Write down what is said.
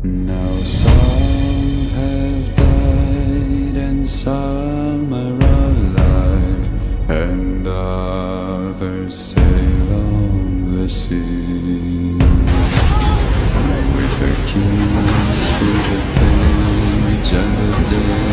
Now some have died and some are alive, and others sail on the sea with their keys to the cage and the day